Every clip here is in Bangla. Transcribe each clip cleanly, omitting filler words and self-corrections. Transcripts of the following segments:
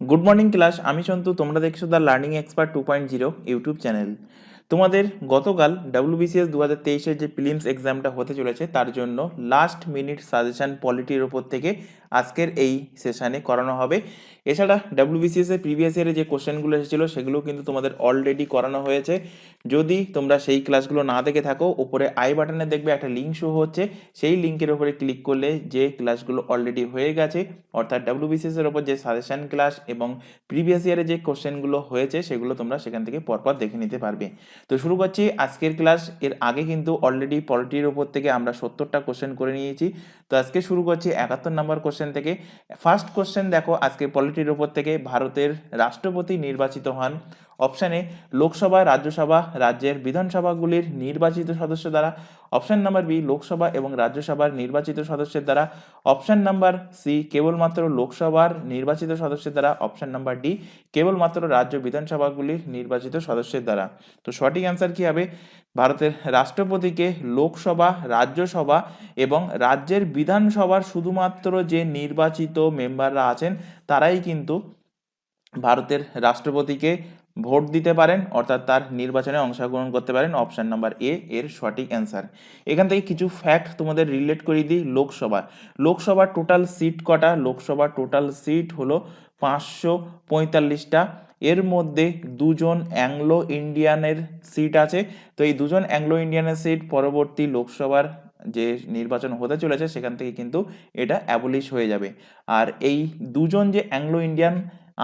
গুড মর্নিং ক্লাস, আমি সন্তু। তোমরা দেখছো the learning expert 2.0 YouTube channel. তোমাদের গতকাল WBCS 2023-এর যে প্রিলিমস এক্সামটা হতে চলেছে তার জন্য লাস্ট মিনিট সাজেশন পলিটির ওপর থেকে আজকের এই সেশানে করানো হবে। এছাড়া WBCS এর প্রিভিয়াস ইয়ারে যে কোশ্চেনগুলো এসেছিলো সেগুলো কিন্তু তোমাদের অলরেডি করানো হয়েছে। যদি তোমরা সেই ক্লাসগুলো না দেখে থাকো, উপরে আই বাটনে দেখবে একটা লিঙ্ক শো হচ্ছে, সেই লিঙ্কের উপরে ক্লিক করলে যে ক্লাসগুলো অলরেডি হয়ে গেছে, অর্থাৎ WBCS এর ওপর যে সাজেশন ক্লাস এবং প্রিভিয়াস ইয়ারে যে কোশ্চেনগুলো হয়েছে সেগুলো তোমরা সেখান থেকে পরপর দেখে নিতে পারবে। তো শুরু করছি আজকের ক্লাস। এর আগে কিন্তু অলরেডি পলিটির ওপর থেকে আমরা 70টা কোশ্চেন করে নিয়েছি। তো আজকে শুরু করছি 71 নম্বর কোশ্চেন থেকে। ফার্স্ট কোশ্চেন দেখো আজকে পলিটির ওপর থেকে, ভারতের রাষ্ট্রপতি নির্বাচিত হন অপশানে লোকসভা, রাজ্যসভা, রাজ্যের বিধানসভাগুলির নির্বাচিত সদস্য দ্বারা। অপশান নাম্বার বি, লোকসভা এবং রাজ্যসভার নির্বাচিত সদস্যের দ্বারা। অপশান নাম্বার সি, কেবলমাত্র লোকসভার নির্বাচিত সদস্যের দ্বারা। অপশান নাম্বার ডি, কেবলমাত্র রাজ্য বিধানসভাগুলির নির্বাচিত সদস্যের দ্বারা। তো সঠিক অ্যান্সার কি হবে? ভারতের রাষ্ট্রপতিকে লোকসভা, রাজ্যসভা এবং রাজ্যের বিধানসভার শুধুমাত্র যে নির্বাচিত মেম্বাররা আছেন তারাই কিন্তু ভারতের রাষ্ট্রপতিকে ভোট দিতে পারেন, অর্থাৎ তার নির্বাচনে অংশগ্রহণ করতে পারেন। অপশন নাম্বার এ এর সঠিক অ্যান্সার। এখান থেকে কিছু ফ্যাক্ট তোমাদের রিলেট করিয়ে দিই। লোকসভার টোটাল সিট কটা? লোকসভার টোটাল সিট হলো 545টা। এর মধ্যে দুজন অ্যাংলো ইন্ডিয়ানের সিট আছে। তো এই দুজন অ্যাংলো ইন্ডিয়ানের সিট পরবর্তী লোকসভার যে নির্বাচন হতে চলেছে সেখান থেকে কিন্তু এটা অ্যাবলিশ হয়ে যাবে। আর এই দুজন যে অ্যাংলো ইন্ডিয়ান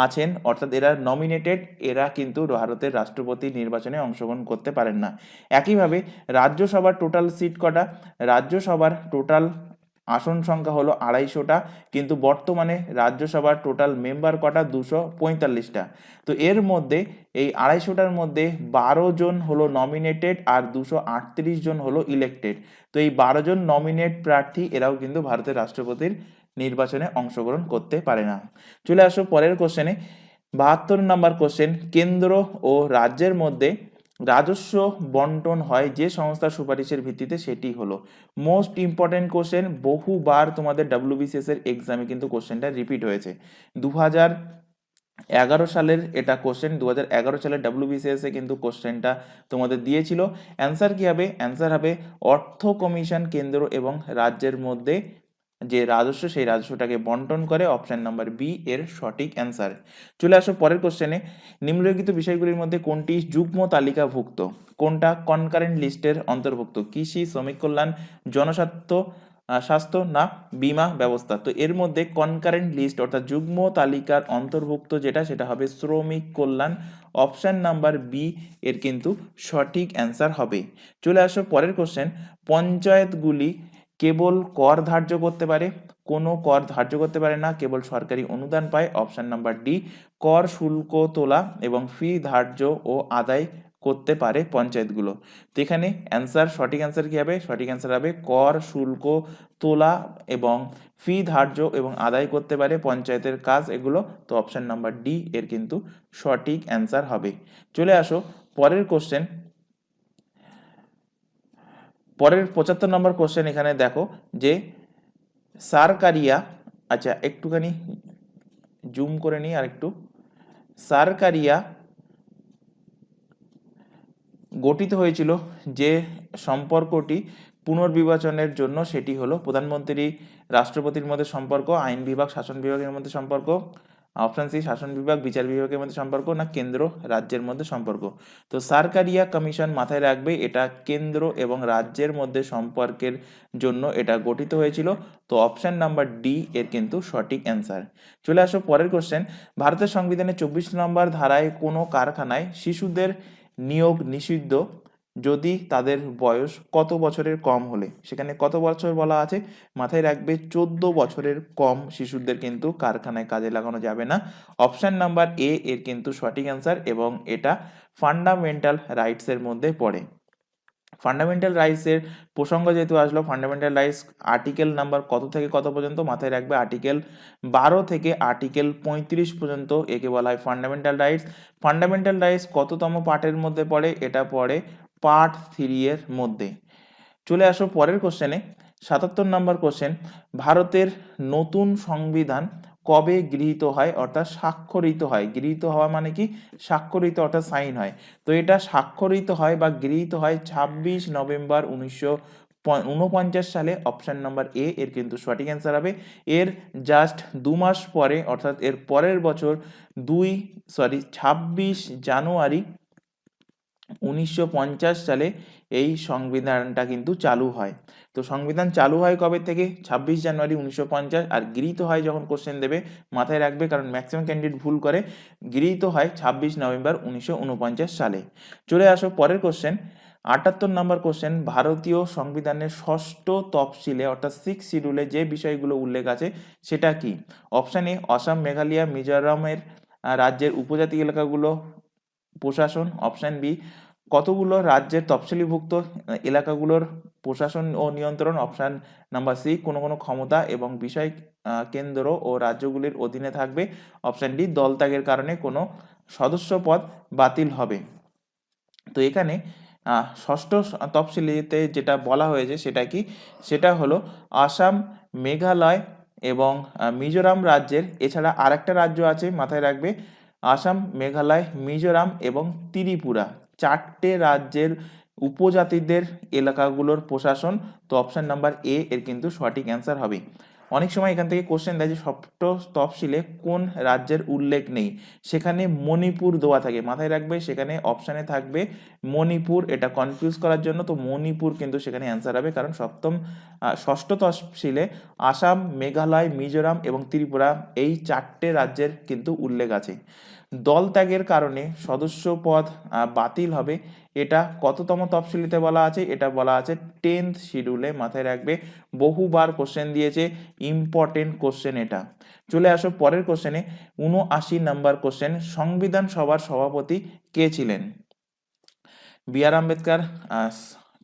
আছেন, অর্থাৎ এরা নমিনেটেড, এরা কিন্তু ভারতের রাষ্ট্রপতি নির্বাচনে অংশগ্রহণ করতে পারেন না। একইভাবে রাজ্যসভার টোটাল সিট কটা? রাজ্যসভার টোটাল আসন সংখ্যা হলো 250টা, কিন্তু বর্তমানে রাজ্যসভার টোটাল মেম্বার কটা? 245টা। তো এর মধ্যে এই 250টার মধ্যে 12 জন হলো নমিনেটেড আর 238 জন হলো ইলেক্টেড। তো এই 12 জন নমিনেট প্রার্থী এরাও কিন্তু ভারতের রাষ্ট্রপতির নির্বাচনে অংশগ্রহণ করতে পারে না। চলে আসো পরের কোশ্চেনে। 72 নম্বর কোশ্চেন, কেন্দ্র ও রাজ্যের মধ্যে রাজস্ব বন্টন হয় যে সংস্থার সুপারিশের ভিত্তিতে, সেটি হলো। মোস্ট ইম্পর্টেন্ট কোশ্চেন, বহুবার তোমাদের WBCS এর এক্সামে কিন্তু কোশ্চেনটা রিপিট হয়েছে। 2011 সালের এটা কোশ্চেন, 2011 সালের WBCS এ কিন্তু কোশ্চেনটা তোমাদের দিয়েছিল। অ্যান্সার কি হবে? অ্যান্সার হবে অর্থ কমিশন কেন্দ্র এবং রাজ্যের মধ্যে যে রাজস্ব সেই রাজস্বটাকে বন্টন করে। অপশন নাম্বার বি এর সঠিক অ্যান্সার। চলে আসো পরের কোশ্চেনে। নিম্নলিখিত বিষয়গুলির মধ্যে কোনটি যুগ্ম তালিকাভুক্ত? কোনটা কনকারেন্ট লিস্টের অন্তর্ভুক্ত? কৃষি, শ্রমিক কল্যাণ, জনস্বাস্থ্য, স্বাস্থ্য না বীমা ব্যবস্থা? তো এর মধ্যে কনকারেন্ট লিস্ট অর্থাৎ যুগ্ম তালিকার অন্তর্ভুক্ত যেটা, সেটা হবে শ্রমিক কল্যাণ। অপশন নাম্বার বি এর কিন্তু সঠিক অ্যান্সার হবে। চলে আসো পরের কোশ্চেন। পঞ্চায়েতগুলি কেবল কর ধার্য করতে পারে? কোনো কর ধার্য করতে পারে না, কেবল সরকারি অনুদান পায়। অপশন নাম্বার ডি, কর, শুল্ক তোলা এবং ফি ধার্য ও আদায় করতে পারে পঞ্চায়েতগুলো। তো এখানে অ্যান্সার, সঠিক অ্যান্সার কি হবে? সঠিক অ্যান্সার হবে কর, শুল্ক তোলা এবং ফি ধার্য এবং আদায় করতে পারে পঞ্চায়েতের কাজ এগুলো। তো অপশন নাম্বার ডি এর কিন্তু সঠিক অ্যান্সার হবে। চলে আসো পরের কোশ্চেন। পরের 75 নম্বর কোশ্চেন এখানে দেখো যে সারকারিয়া, আচ্ছা একটুখানি জুম করে নিই আর একটু। সারকারিয়া গঠিত হয়েছিল যে সম্পর্কটি পুনর্বিবেচনের জন্য, সেটি হলো প্রধানমন্ত্রী রাষ্ট্রপতির মধ্যে সম্পর্ক, আইন বিভাগ শাসন বিভাগের মধ্যে সম্পর্ক, অপশন সি শাসন বিভাগ বিচার বিভাগের মধ্যে সম্পর্ক, না কেন্দ্র রাজ্যের মধ্যে সম্পর্ক। তো সারকারিয়া কমিশন মাথায় রাখবে, এটা কেন্দ্র এবং রাজ্যের মধ্যে সম্পর্কের জন্য এটা গঠিত হয়েছিল। তো অপশন নাম্বার ডি এর কিন্তু সঠিক অ্যান্সার। চলে আসো পরের কোশ্চেন। ভারতের সংবিধানের 24 নম্বর ধারায় কোনো কারখানায় শিশুদের নিয়োগ নিষিদ্ধ যদি তাদের বয়স কত বছরের কম হলে? সেখানে কত বছর বলা আছে? মাথায় রাখবে 14 বছরের কম শিশুদের কিন্তু কারখানায় কাজে লাগানো যাবে না। অপশন নাম্বার এ এর কিন্তু সঠিক অ্যান্সার এবং এটা ফান্ডামেন্টাল রাইটসের মধ্যে পড়ে। ফান্ডামেন্টাল রাইটসের প্রসঙ্গ যেহেতু আসলো, ফান্ডামেন্টাল রাইটস আর্টিকেল নাম্বার কত থেকে কত পর্যন্ত? মাথায় রাখবে আর্টিকেল 12 থেকে আর্টিকেল 35 পর্যন্ত একে বলা হয় ফান্ডামেন্টাল রাইটস। ফান্ডামেন্টাল রাইটস কততম পার্টের মধ্যে পড়ে? এটা পড়ে পার্ট 3 এর মধ্যে। চলে আসো পরের কোশ্চেনে। 77 নম্বর কোশ্চেন। ভারতের নতুন সংবিধান কবে গৃহীত হয় অর্থাৎ স্বাক্ষরিত হয়। গৃহীত হওয়া মানে কি, স্বাক্ষরিত অর্থাৎ সাইন হয়। তো এটা স্বাক্ষরিত হয় বা গৃহীত হয় 26 নভেম্বর 1949 সালে। অপশন নাম্বার এ এর কিন্তু সঠিক অ্যান্সার হবে। এর জাস্ট 2 মাস পরে অর্থাৎ এর পরের বছর 26 জানুয়ারি 1950 সালে এই সংবিধানটা কিন্তু চালু হয়। তো সংবিধান চালু হয় কবে থেকে? 26 জানুয়ারি 1950। আর গৃহীত হয় যখন কোশ্চেন দেবে মাথায় রাখবে, কারণ ম্যাক্সিমাম ক্যান্ডিডেট ভুল করে, গৃহীত হয় 26 নভেম্বর 1949 সালে। চলে আসো পরের কোশ্চেন, 78 নম্বর কোশ্চেন। ভারতীয় সংবিধানের ষষ্ঠ তফসিলে অর্থাৎ 6 শিডিউলে যে বিষয়গুলো উল্লেখ আছে সেটা কি? অপশন এ আসাম, মেঘালয়, মিজোরামের রাজ্যের উপজাতি এলাকাগুলো প্রশাসন। অপশন বি কতগুলো রাজ্যের তফসিলিভুক্ত এলাকাগুলোর প্রশাসন ও নিয়ন্ত্রণ। অপশন নাম্বার সি কোনো কোনো ক্ষমতা এবং বিষয় কেন্দ্র ও রাজ্যগুলির অধীনে থাকবে। অপশন ডি দল ত্যাগের কারণে কোনো সদস্য পদ বাতিল হবে। তো এখানে ষষ্ঠ তফসিলিতে যেটা বলা হয়েছে সেটা কি? সেটা হলো আসাম, মেঘালয় এবং মিজোরাম রাজ্যের, এছাড়া আরেকটা রাজ্য আছে মাথায় রাখবে, আসাম, মেঘালয়, মিজোরাম এবং ত্রিপুরা, 4টে রাজ্যের উপজাতিদের এলাকাগুলোর প্রশাসন। তো অপশন নাম্বার এ এর কিন্তু সঠিক অ্যান্সার হবে। অনেক সময় এখান থেকে কোশ্চেন দেয় যে ষষ্ঠ তফসিলে কোন রাজ্যের উল্লেখ নেই, সেখানে মণিপুর দেওয়া থাকে, মাথায় রাখবে সেখানে অপশানে থাকবে মণিপুর, এটা কনফিউজ করার জন্য। তো মণিপুর কিন্তু সেখানে অ্যান্সার হবে, কারণ ষষ্ঠ তফসিলে আসাম, মেঘালয়, মিজোরাম এবং ত্রিপুরা এই 4টে রাজ্যের কিন্তু উল্লেখ আছে। দল ত্যাগের কারণে সদস্য পদ বাতিল হবে, এটা কততম তফসিলিতে বলা আছে? এটা বলা আছে 10th শিডিউলে, মাথায় রাখবে, বহুবার কোশ্চেন দিয়েছে, ইম্পর্টেন্ট কোশ্চেন এটা। চলে আসো পরের কোশ্চেনে, 79 নম্বর কোশ্চেন। সংবিধান সভার সভাপতি কে ছিলেন? বি আর আম্বেদকর,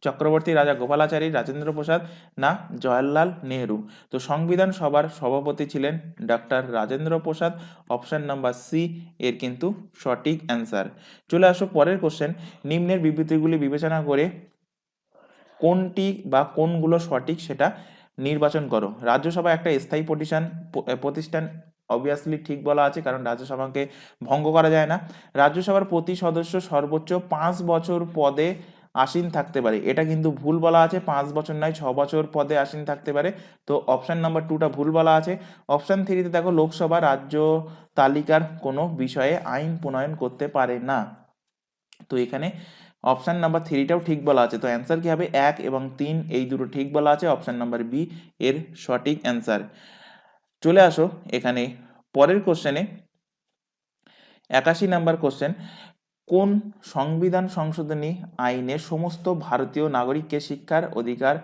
চক্রবর্তী রাজা গোপালাচারী, রাজেন্দ্র প্রসাদ না জওয়াহরলাল নেহরু? তো সংবিধান সভার সভাপতি ছিলেন doctor Rajendra Prasad. Option number C এর কিন্তু সঠিক অ্যান্সার। চলে আসো পরের কোশ্চেন, নিম্নের বিবৃতিগুলি বিবেচনা করে কোনটি বা কোনগুলো সঠিক সেটা নির্বাচন করো। রাজ্যসভা একটা স্থায়ী প্রতিষ্ঠান, অবভিয়াসলি ঠিক বলা আছে, কারণ রাজ্যসভাকে ভঙ্গ করা যায় না। রাজ্যসভার প্রতি সদস্য সর্বোচ্চ 5 বছর পদে আসীন থাকতে পারে, এটা কিন্তু ভুল বলা আছে, 5 বছর নয় 6 বছর পদে আসীন থাকতে পারে। তো অপশন নাম্বার 2টা ভুল বলা আছে। অপশন 3তে দেখো লোকসভা রাজ্য তালিকার কোনো বিষয়ে আইন প্রণয়ন করতে পারে না। তো এখানে অপশন নাম্বার 3টাও ঠিক বলা আছে। তো অ্যান্সার কি হবে? 1 এবং 3 এই দুটো ঠিক বলা আছে, অপশন নাম্বার বি এর সঠিক অ্যান্সার। চলে আসো এখানে পরের কোশ্চেনে, 81 নাম্বার কোশ্চেন। কোন সংবিধান সংশোধনী আইনে সমস্ত ভারতীয় নাগরিককে শিক্ষার অধিকার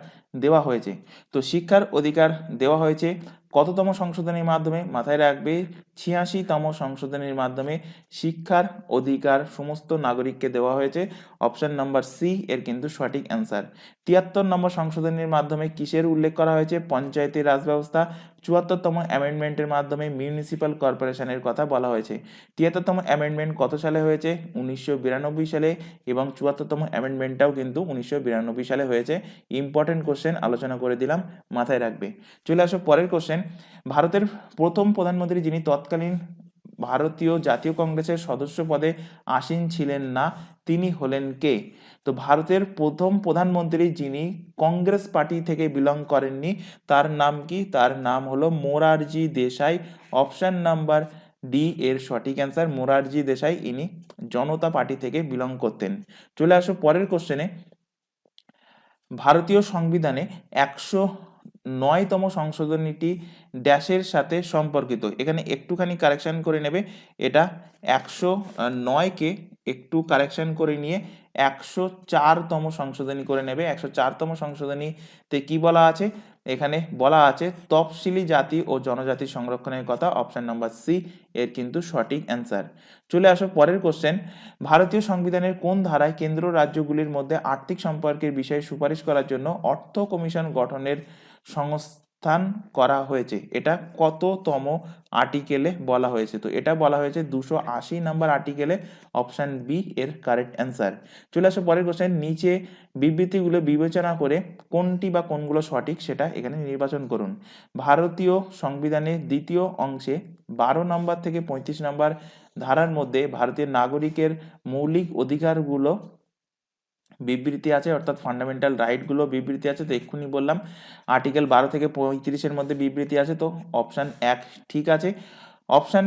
দেওয়া হয়েছে? তো শিক্ষার অধিকার দেওয়া হয়েছে কততম সংশোধনীর মাধ্যমে? মাথায় রাখবে 86তম সংশোধনীর মাধ্যমে শিক্ষার অধিকার সমস্ত নাগরিককে দেওয়া হয়েছে। অপশন নাম্বার সি এর কিন্তু সঠিক অ্যান্সার। 73 নম্বর সংশোধনীর মাধ্যমে কিসের উল্লেখ করা হয়েছে? পঞ্চায়েতি রাজ ব্যবস্থা। 74তম অ্যামেন্ডমেন্টের মাধ্যমে মিউনিসিপ্যাল কর্পোরেশনের কথা বলা হয়েছে। 73তম অ্যামেন্ডমেন্ট কত সালে হয়েছে? 1992 সালে, এবং 74তম অ্যামেন্ডমেন্টটাও কিন্তু 1992 সালে হয়েছে। ইম্পর্টেন্ট কোশ্চেন আলোচনা করে দিলাম, মাথায় রাখবে। চলে আসো পরের কোশ্চেন, ভারতের প্রথম প্রধানমন্ত্রী যিনি তৎকালীন ভারতীয় জাতীয় কংগ্রেসের সদস্য পদে আসীন ছিলেন না, তিনি হলেন কে? তো ভারতের প্রথম প্রধানমন্ত্রী যিনি কংগ্রেস পার্টি থেকে বিলং করেননি, তার নাম কি? তার নাম হলো Morarji Desai. Option number D এর সঠিক অ্যান্সার, মোরারজি দেশাই, ইনি জনতা পার্টি থেকে বিলং করতেন। চলে আসো পরের কোশ্চেনে, ভারতীয় সংবিধানে 109তম সংশোধনীটি ড্যাশের সাথে সম্পর্কিত। এখানে একটুখানি কারেকশন করে নেবে, এটা 109কে একটু কারেকশন করে নিয়ে 104তম সংশোধনী করে নেবে। 104তম সংশোধনীতে কি বলা আছে? এখানে বলা আছে তফসিলি জাতি ও জনজাতি সংরক্ষণের কথা। অপশন নাম্বার সি এর কিন্তু সঠিক অ্যান্সার। চলে আসো পরের কোশ্চেন, ভারতীয় সংবিধানের কোন ধারায় কেন্দ্র রাজ্যগুলির মধ্যে আর্থিক সম্পর্কের বিষয়ে সুপারিশ করার জন্য অর্থ কমিশন গঠনের স্থান করা হয়েছে, এটা কততম আর্টিকেলে বলা হয়েছে? তো এটা বলা হয়েছে 280 নাম্বার আর্টিকেলে, অপশান বি এর কারেক্ট অ্যান্সার। চলে আসো পরের কোশ্চেন, নিচে বিবৃতিগুলো বিবেচনা করে কোনটি বা কোনগুলো সঠিক সেটা এখানে নির্বাচন করুন। ভারতীয় সংবিধানের দ্বিতীয় অংশে 12 নম্বর থেকে 35 নম্বর ধারার মধ্যে ভারতীয় নাগরিকের মৌলিক অধিকারগুলো বিবৃতি আছে, অর্থাৎ ফান্ডামেন্টাল রাইটগুলো বিবৃতি আছে। তো এক্ষুনি বললাম আর্টিকেল 12 থেকে 35-এর মধ্যে বিবৃতি আছে, তো অপশান 1 ঠিক আছে। অপশান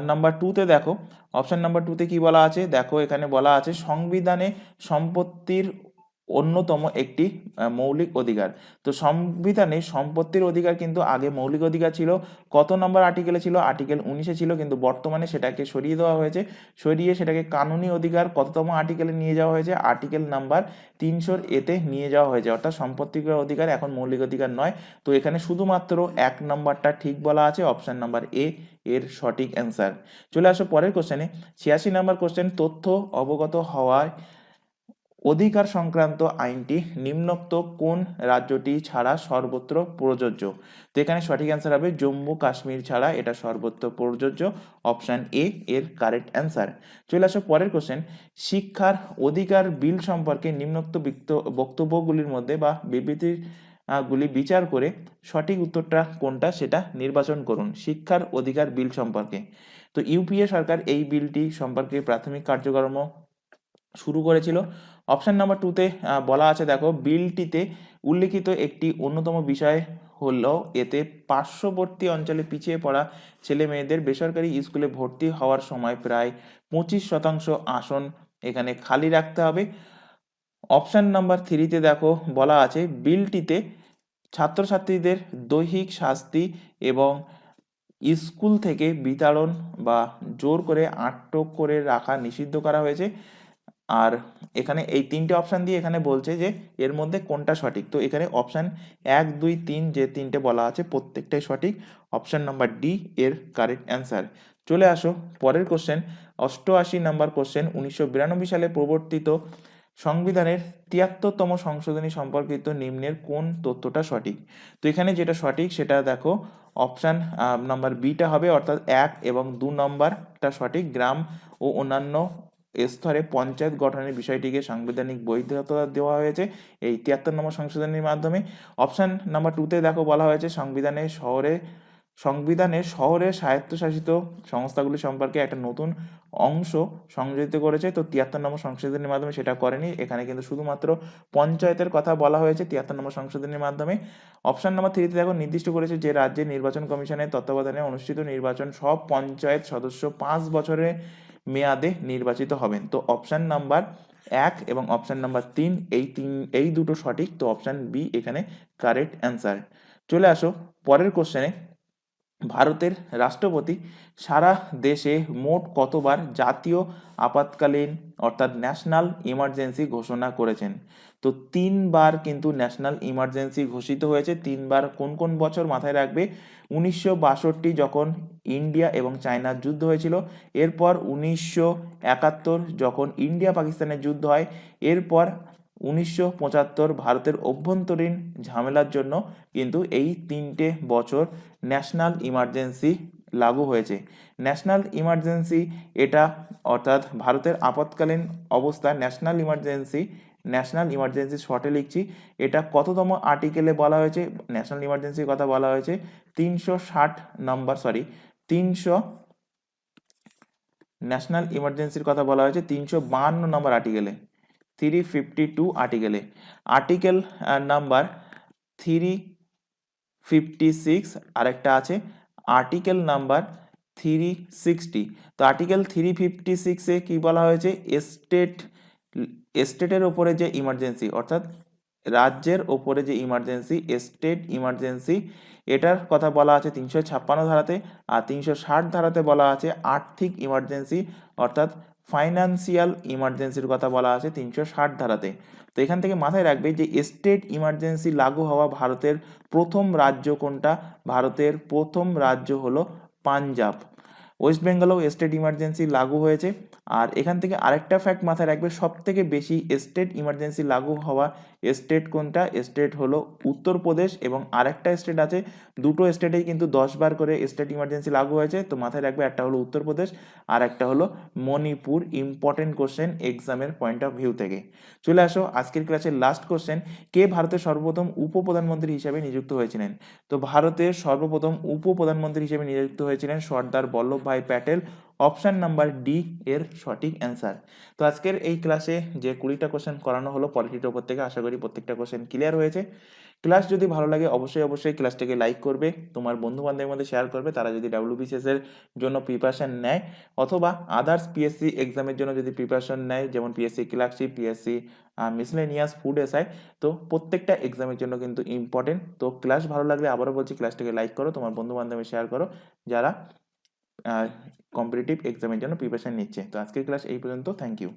নাম্বার 2-তে দেখো, অপশান নাম্বার 2-তে কি বলা আছে দেখো, এখানে বলা আছে সংবিধানে সম্পত্তির অন্যতম একটি মৌলিক অধিকার। তো সংবিধানে সম্পত্তির অধিকার কিন্তু আগে মৌলিক অধিকার ছিল, কত নম্বর আর্টিকেলে ছিল? আর্টিকেল 19-এ ছিল, কিন্তু বর্তমানে সেটাকে সরিয়ে দেওয়া হয়েছে, সরিয়ে সেটাকে কানুনি অধিকার কততম আর্টিকেলে নিয়ে যাওয়া হয়েছে? আর্টিকেল নাম্বার 300 এতে নিয়ে যাওয়া হয়েছে, অর্থাৎ সম্পত্তির অধিকার এখন মৌলিক অধিকার নয়। তো এখানে শুধুমাত্র 1 নম্বরটা ঠিক বলা আছে, অপশান নাম্বার এ এর সঠিক অ্যান্সার। চলে আসো পরের কোশ্চেনে, 86 নম্বর কোশ্চেন, তথ্য অবগত হওয়ায় অধিকার সংক্রান্ত আইনটি নিম্নোক্ত কোন রাজ্যটি ছাড়া সর্বত্র প্রযোজ্য? তো এখানে সঠিক অ্যান্সার হবে জম্মু কাশ্মীর ছাড়া এটা সর্বত্র প্রযোজ্য, অপশান এ এর কারেক্ট অ্যান্সার। চলে আসো পরের কোশ্চেন, শিক্ষার অধিকার বিল সম্পর্কে নিম্নোক্ত বক্তব্যগুলির মধ্যে বা বিবৃতির গুলি বিচার করে সঠিক উত্তরটা কোনটা সেটা নির্বাচন করুন। শিক্ষার অধিকার বিল সম্পর্কে, তো ইউপিএ সরকার এই বিলটি সম্পর্কে প্রাথমিক কার্যক্রম শুরু করেছিল। অপশান নাম্বার 2-তে বলা আছে দেখো, বিলটিতে উল্লেখিত একটি অন্যতম বিষয় হলো এতে পার্শ্ববর্তী অঞ্চলে পিছিয়ে পড়া ছেলে মেয়েদের বেসরকারি স্কুলে ভর্তি হওয়ার সময় প্রায় 25% আসন এখানে খালি রাখতে হবে। অপশান নাম্বার 3-তে দেখো বলা আছে বিলটিতে ছাত্রছাত্রীদের দৈহিক শাস্তি এবং স্কুল থেকে বিতাড়ন বা জোর করে আটক করে রাখা নিষিদ্ধ করা হয়েছে। আর এখানে এই 3টে অপশান দিয়ে এখানে বলছে যে এর মধ্যে কোনটা সঠিক। তো এখানে অপশান 1, 2, 3 যে 3টে বলা আছে প্রত্যেকটাই সঠিক, অপশান নাম্বার ডি এর কারেক্ট অ্যান্সার। চলে আসো পরের কোশ্চেন, 88 নাম্বার কোশ্চেন, 1992 সালে প্রবর্তিত সংবিধানের 73তম সংশোধনী সম্পর্কিত নিম্নের কোন তথ্যটা সঠিক? তো এখানে যেটা সঠিক সেটা দেখো, অপশান নাম্বার বিটা হবে, অর্থাৎ 1 এবং 2 নম্বরটা সঠিক। গ্রাম ও অন্যান্য স্তরে পঞ্চায়েত গঠনের বিষয়টিকে সাংবিধানিক বৈধতা দেওয়া হয়েছে এই 73 নম্বর সংশোধনীর মাধ্যমে। অপশান নাম্বার 2-তে দেখো বলা হয়েছে সংবিধানের শহরে স্বায়ত্তশাসিত সংস্থাগুলি সম্পর্কে একটা নতুন অংশ সংযোজিত করেছে। তো 73 নম্বর সংশোধনীর মাধ্যমে সেটা করেনি, এখানে কিন্তু শুধুমাত্র পঞ্চায়েতের কথা বলা হয়েছে 73 নম্বর সংশোধনীর মাধ্যমে। অপশান নাম্বার 3-তে দেখো নির্দিষ্ট করেছে যে রাজ্যের নির্বাচন কমিশনের তত্ত্বাবধানে অনুষ্ঠিত নির্বাচন সব পঞ্চায়েত সদস্য 5 বছরের মেয়াদে নির্বাচিত হবেন। তো অপশান নাম্বার 1 এবং অপশান নাম্বার 3 এই দুটো সঠিক, তো অপশান বি এখানে কারেক্ট অ্যান্সার। চলে আসো পরের কোশ্চেনে, ভারতের রাষ্ট্রপতি সারা দেশে মোট কতবার জাতীয় আপাতকালীন অর্থাৎ ন্যাশনাল ইমার্জেন্সি ঘোষণা করেছেন? তো 3বার কিন্তু ন্যাশনাল ইমার্জেন্সি ঘোষিত হয়েছে। 3বার কোন কোন বছর মাথায় রাখবে? 1962 যখন ইন্ডিয়া এবং চায়নার যুদ্ধ হয়েছিল, এরপর 1971 যখন ইন্ডিয়া পাকিস্তানের যুদ্ধ হয়, এরপর 1975 ভারতের অভ্যন্তরীণ ঝামেলার জন্য কিন্তু এই 3টে বছর ন্যাশনাল ইমার্জেন্সি লাগু হয়েছে। ন্যাশনাল ইমার্জেন্সি এটা অর্থাৎ ভারতের আপৎকালীন অবস্থা ন্যাশনাল ইমার্জেন্সি শর্টে লিখছি, এটা কততম আর্টিকেলে বলা হয়েছে? ন্যাশনাল ইমার্জেন্সির কথা বলা হয়েছে 360 নম্বর, সরি 300, ন্যাশনাল ইমার্জেন্সির কথা বলা হয়েছে 352 নম্বর আর্টিকেলে, 352 আর্টিকেলে। আর্টিকেল নাম্বার 356 আরেকটা আছে, আর্টিকেল নাম্বার 360। তো আর্টিকেল 356-এ কি বলা হয়েছে? স্টেটের ওপরে যে ইমার্জেন্সি, অর্থাৎ রাজ্যের ওপরে যে ইমার্জেন্সি, স্টেট ইমার্জেন্সি, এটার কথা বলা আছে 356 ধারাতে। আর 360 ধারাতে বলা আছে আর্থিক ইমার্জেন্সি অর্থাৎ ফাইন্যান্সিয়াল ইমার্জেন্সির কথা বলা আছে 360 ধারাতে। তো এখান থেকে মাথায় রাখবে যে স্টেট ইমার্জেন্সি লাগু হওয়া ভারতের প্রথম রাজ্য কোনটা? ভারতের প্রথম রাজ্য হলো পাঞ্জাব। ওয়েস্ট বেঙ্গলেও স্টেট ইমার্জেন্সি লাগু হয়েছে। আর এখান থেকে আরেকটা ফ্যাক্ট মাথায় রাখবে, সব থেকে বেশি স্টেট ইমার্জেন্সি লাগু হওয়া স্টেট কোনটা, স্টেট হলো উত্তরপ্রদেশ, এবং আরেকটা স্টেট আছে, দুটো স্টেটেই কিন্তু 10 বার করে স্টেট ইমার্জেন্সি লাগু হয়েছে, তো মাথায় রাখবে একটা হলো উত্তরপ্রদেশ আর একটা হলো মণিপুর। ইম্পর্টেন্ট কোশ্চেন এক্সামের পয়েন্ট অফ ভিউ থেকে। চলে আসো আজকের ক্লাসের লাস্ট কোশ্চেন, কে ভারতের সর্বপ্রথম উপপ্রধানমন্ত্রী হিসেবে নিযুক্ত হয়েছিলেন? তো ভারতের সর্বপ্রথম উপপ্রধানমন্ত্রী হিসেবে নিযুক্ত হয়েছিলেন Sardar Vallabhbhai Patel. Option number D এর সঠিক অ্যান্সার। তো আজকের এই ক্লাসে যে 20টা কোশ্চেন করানো হলো পলিটির ওপর থেকে, আশা করি প্রত্যেকটা কোশ্চেন ক্লিয়ার হয়েছে। ক্লাস যদি ভালো লাগে অবশ্যই ক্লাসটাকে লাইক করবে, তোমার বন্ধু বান্ধবের মধ্যে শেয়ার করবে, তারা যদি ডাব্লিউবিসিএস এর জন্য প্রিপারেশন নেয় অথবা আদার্স পিএসসি এক্সামের জন্য যদি প্রিপারেশন নেয়, যেমন PSC clerkship, PSC miscellaneous, food SI, তো প্রত্যেকটা এক্সামের জন্য কিন্তু ইম্পর্টেন্ট। তো ক্লাস ভালো লাগলে আবারও বলছি ক্লাসটাকে লাইক করো, তোমার বন্ধু বান্ধবের শেয়ার করো যারা কম্পিটিটিভ এক্সামের জন্য প্রিপারেশন নিচ্ছে। তো আজকের ক্লাস এই পর্যন্ত, থ্যাংক ইউ।